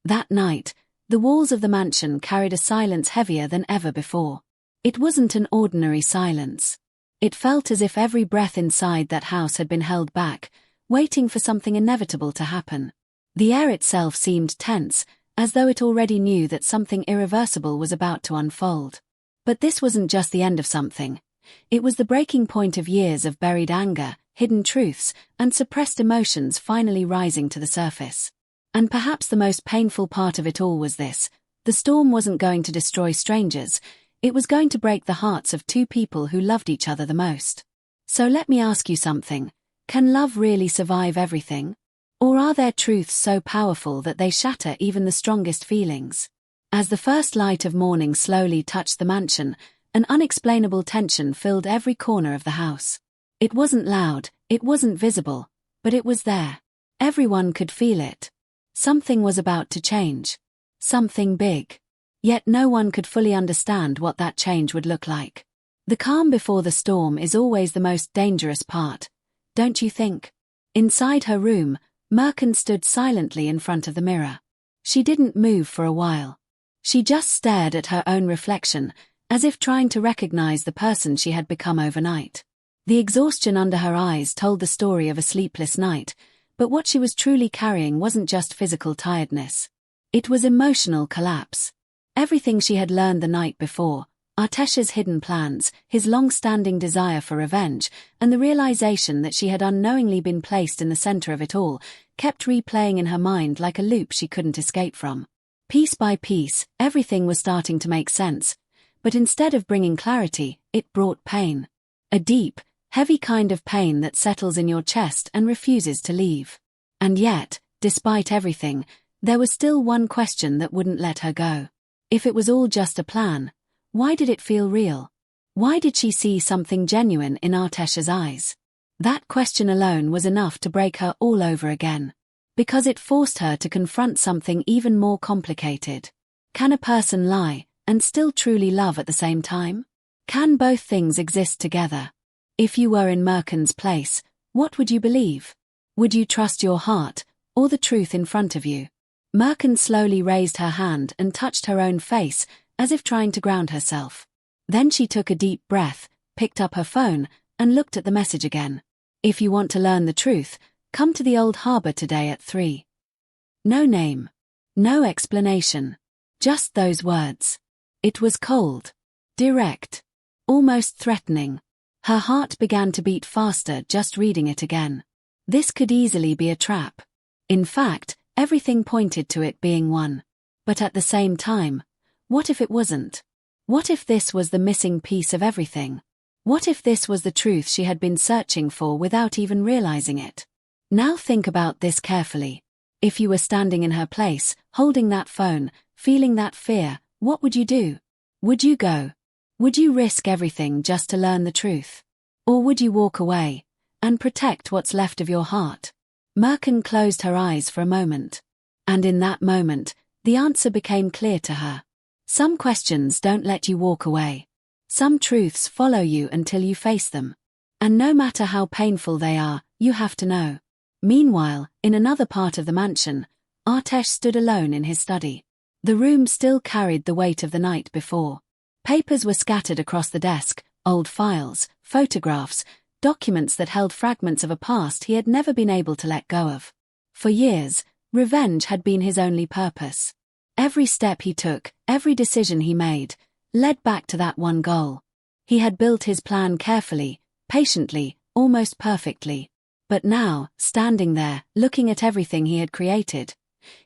That night, the walls of the mansion carried a silence heavier than ever before. It wasn't an ordinary silence. It felt as if every breath inside that house had been held back, waiting for something inevitable to happen. The air itself seemed tense, as though it already knew that something irreversible was about to unfold. But this wasn't just the end of something. It was the breaking point of years of buried anger, hidden truths, and suppressed emotions finally rising to the surface. And perhaps the most painful part of it all was this: the storm wasn't going to destroy strangers, it was going to break the hearts of two people who loved each other the most. So let me ask you something. Can love really survive everything? Or are there truths so powerful that they shatter even the strongest feelings? As the first light of morning slowly touched the mansion, an unexplainable tension filled every corner of the house. It wasn't loud, it wasn't visible, but it was there. Everyone could feel it. Something was about to change. Something big. Yet no one could fully understand what that change would look like. The calm before the storm is always the most dangerous part, don't you think? Inside her room, Mkin stood silently in front of the mirror. She didn't move for a while. She just stared at her own reflection, as if trying to recognize the person she had become overnight. The exhaustion under her eyes told the story of a sleepless night, but what she was truly carrying wasn't just physical tiredness. It was emotional collapse. Everything she had learned the night before, Artesh's hidden plans, his long-standing desire for revenge, and the realization that she had unknowingly been placed in the center of it all, kept replaying in her mind like a loop she couldn't escape from. Piece by piece, everything was starting to make sense, but instead of bringing clarity, it brought pain. A deep, heavy kind of pain that settles in your chest and refuses to leave. And yet, despite everything, there was still one question that wouldn't let her go. If it was all just a plan, why did it feel real? Why did she see something genuine in Artesh's eyes? That question alone was enough to break her all over again. Because it forced her to confront something even more complicated. Can a person lie and still truly love at the same time? Can both things exist together? If you were in Mkin's place, what would you believe? Would you trust your heart, or the truth in front of you? Mkin slowly raised her hand and touched her own face, as if trying to ground herself. Then she took a deep breath, picked up her phone, and looked at the message again. If you want to learn the truth, come to the Old Harbour today at 3. No name. No explanation. Just those words. It was cold. Direct. Almost threatening. Her heart began to beat faster just reading it again. This could easily be a trap. In fact, everything pointed to it being one. But at the same time, what if it wasn't? What if this was the missing piece of everything? What if this was the truth she had been searching for without even realizing it? Now think about this carefully. If you were standing in her place, holding that phone, feeling that fear, what would you do? Would you go? Would you risk everything just to learn the truth? Or would you walk away and protect what's left of your heart? Mkin closed her eyes for a moment. And in that moment, the answer became clear to her. Some questions don't let you walk away. Some truths follow you until you face them. And no matter how painful they are, you have to know. Meanwhile, in another part of the mansion, Artesh stood alone in his study. The room still carried the weight of the night before. Papers were scattered across the desk, old files, photographs, documents that held fragments of a past he had never been able to let go of. For years, revenge had been his only purpose. Every step he took, every decision he made, led back to that one goal. He had built his plan carefully, patiently, almost perfectly. But now, standing there, looking at everything he had created,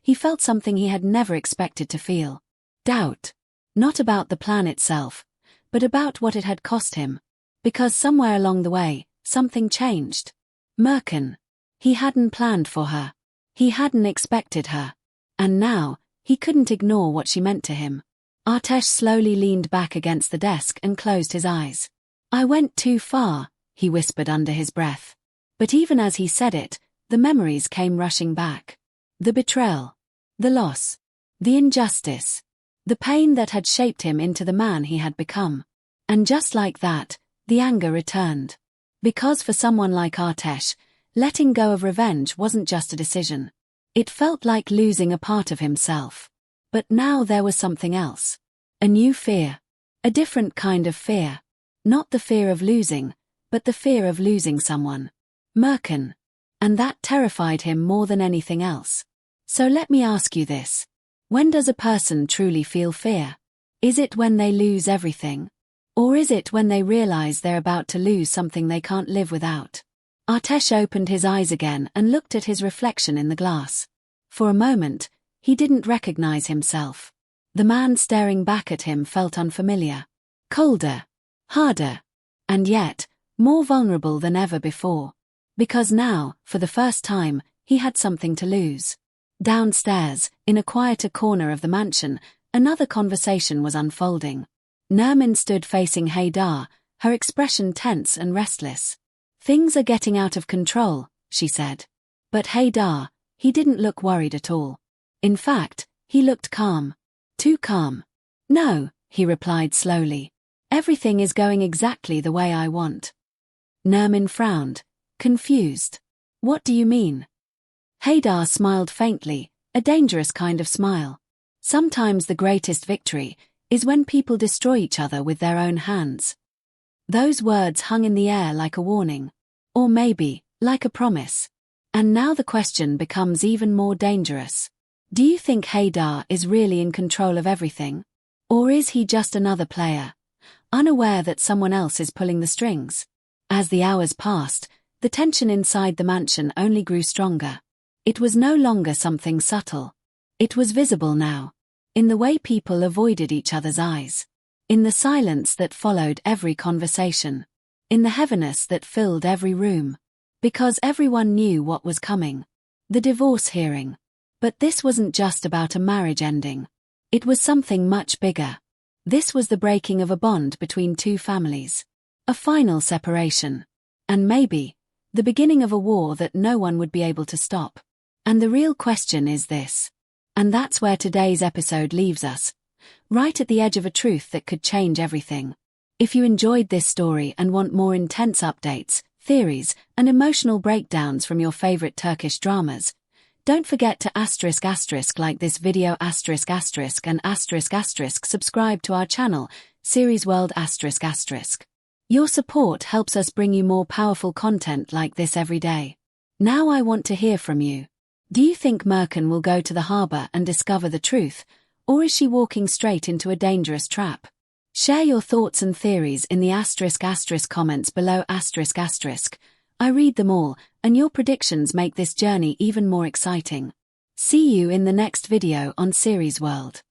he felt something he had never expected to feel. Doubt. Not about the plan itself, but about what it had cost him. Because somewhere along the way, something changed. Mkin. He hadn't planned for her. He hadn't expected her. And now, he couldn't ignore what she meant to him. Artesh slowly leaned back against the desk and closed his eyes. I went too far, he whispered under his breath. But even as he said it, the memories came rushing back. The betrayal. The loss. The injustice. The pain that had shaped him into the man he had become. And just like that, the anger returned. Because for someone like Artesh, letting go of revenge wasn't just a decision. It felt like losing a part of himself. But now there was something else. A new fear. A different kind of fear. Not the fear of losing, but the fear of losing someone. Mkin. And that terrified him more than anything else. So let me ask you this. When does a person truly feel fear? Is it when they lose everything? Or is it when they realize they're about to lose something they can't live without? Artesh opened his eyes again and looked at his reflection in the glass. For a moment, he didn't recognize himself. The man staring back at him felt unfamiliar. Colder. Harder. And yet, more vulnerable than ever before. Because now, for the first time, he had something to lose. Downstairs, in a quieter corner of the mansion, another conversation was unfolding. Nermin stood facing Hadar, her expression tense and restless. "Things are getting out of control," she said. But Hadar, he didn't look worried at all. In fact, he looked calm. Too calm. "No," he replied slowly. "Everything is going exactly the way I want." Nermin frowned, confused. "What do you mean?" Hadar smiled faintly, a dangerous kind of smile. Sometimes the greatest victory is when people destroy each other with their own hands. Those words hung in the air like a warning. Or maybe, like a promise. And now the question becomes even more dangerous. Do you think Hadar is really in control of everything? Or is he just another player, unaware that someone else is pulling the strings? As the hours passed, the tension inside the mansion only grew stronger. It was no longer something subtle. It was visible now. In the way people avoided each other's eyes. In the silence that followed every conversation. In the heaviness that filled every room. Because everyone knew what was coming. The divorce hearing. But this wasn't just about a marriage ending. It was something much bigger. This was the breaking of a bond between two families. A final separation. And maybe, the beginning of a war that no one would be able to stop. And the real question is this. And that's where today's episode leaves us. Right at the edge of a truth that could change everything. If you enjoyed this story and want more intense updates, theories, and emotional breakdowns from your favorite Turkish dramas, don't forget to *** like this video *** and *** subscribe to our channel, Series World ***. Your support helps us bring you more powerful content like this every day. Now I want to hear from you. Do you think Mkin will go to the harbor and discover the truth, or is she walking straight into a dangerous trap? Share your thoughts and theories in the ** comments below ***. I read them all, and your predictions make this journey even more exciting. See you in the next video on Series World.